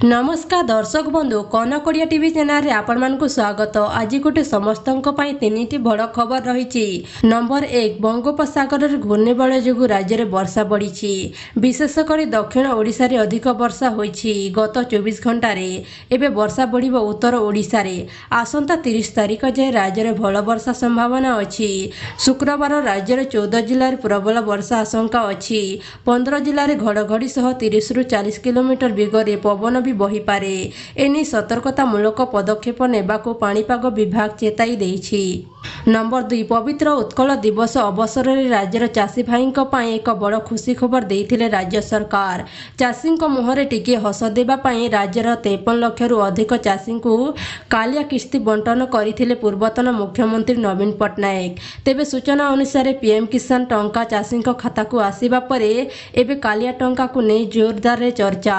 नमस्कार दर्शक बंधु कनक ओडिया टीवी चैनल रे आपण मानकु स्वागत। आज गोटे समस्तंक पई तीनिटी बड़ खबर रही। नंबर 1 बंगोपसागर रे घूर्णिबलय जोगु राज्य रे वर्षा बढ़ी। विशेषकर दक्षिण ओडिशा रे अधिक वर्षा होईछि। गत 24 घंटा रे एबे वर्षा बढ़िबो उत्तर ओडिशा रे। आसंता 30 तारिख जे राज्य रे भल वर्षा संभावना अछि। शुक्रवार राज्य रे 14 जिल्ला रे प्रबल वर्षा आशंका अछि। 15 जिल्ला रे घड़घड़ी सह 30 रु 40 किलोमीटर बेगरे पवन भी बही पारे। एनी सतर्कतामूलक पदक्षेप नेबाकू पाणीपाग विभाग चेताई देइछि। नंबर 2 पवित्र उत्कल दिवस अवसर रे राज्यर चाषी भाई एक बड़ खुशी खबर देइथिले राज्य सरकार। चाषी मुहरे टिके हस देबा पई राज्यर 53 लाख रु अधिक चाषी को कालिया किस्ती बंटन करथिले पूर्वतन मुख्यमंत्री नवीन पट्टनायक। तेबे सूचना अनुसार पीएम किसान टंका चाषी खाता को आसीबा परे एबे कालिया टंका को नै जोरदार रे चर्चा।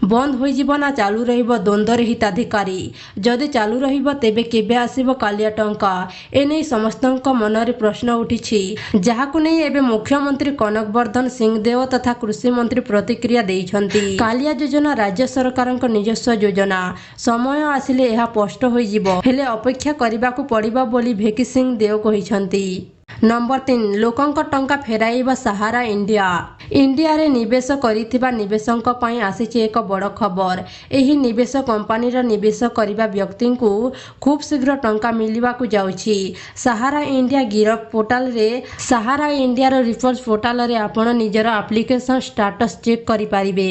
बंद होई जीवन ना चालू रहिबो द्वंद्वर हिताधिकारी। जदि चालू रहिबो तेबे केबे आसीबो कालिया टंका एने समस्तक मनरे प्रश्न उठिछि। जहाकु नै एबे मुख्यमंत्री कनक सिंहदेव तथा कृषि मंत्री प्रतिक्रिया देइछन्ति। कालिया योजना राज्य सरकारक निजस्व योजना। समय आसिले एहा स्पष्ट होई जिवो। हेले अपेक्षा करिबाकू पड़िबो बोली भेकी सिंहदेव कहिछन्ति। नंबर 3 लोकंक टंका फेराइबा सहारा इंडिया। इंडिया रे निवेश करिथिबा निवेशक पई आसीछि एक बड़ खबर। एही निवेश कंपनी रा निवेश करिबा व्यक्ति को खूब शीघ्र टंका मिलिबाकू जाउछि। सहारा इंडिया गिरफ पोर्टल रे सहारा इंडिया रो रिपोर्ट पोर्टल रे आपण निजर एप्लीकेशन स्टेटस चेक करि पारिबे।